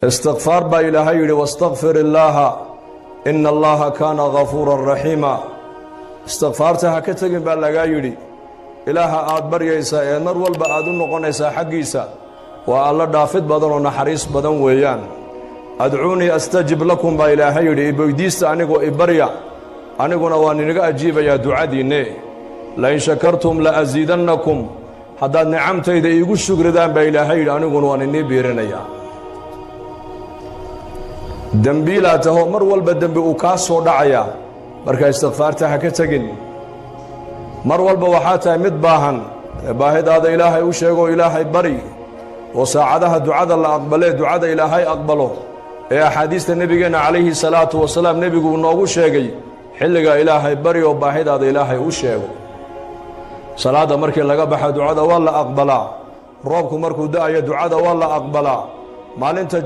استغفار با إلهي واستغفر الله إن الله كان غفورا رحيما استغفارتها كتجن بالله يري إله أكبر يسا نر والبعد النقنيسا حقيسا والله دافد بدن ونحريس بدن ويان أدعوني أستجب لكم با إلهي يري بيديست أنيقو إبريا أنيقو نواني نقا أجيب يا دعاء ديني لئن شكرتم لأزيدنكم حتى نعمت إذا يقول الشكر دان با إلهي يري أنيقو نواني بيرنيا dambiilaataho mar walba dambi uu ka soo dhacaya marka istighfaarta ha ka tagin mar walba waxa tahay mid baahidaada ilaahay u sheego ilaahay bari oo saacadaha ducada la aqbalay ducada ilaahay aqbalo ee ahadiista nabigeena kaleeyhi salaatu wasalaam nabigu noogu sheegay xilliga ilaahay bari oo baahidaada ilaahay u sheego salaada markii laga baxo ducada waa la aqbalaa roobku markuu da'ayo ducada waa la aqbalaa maalinta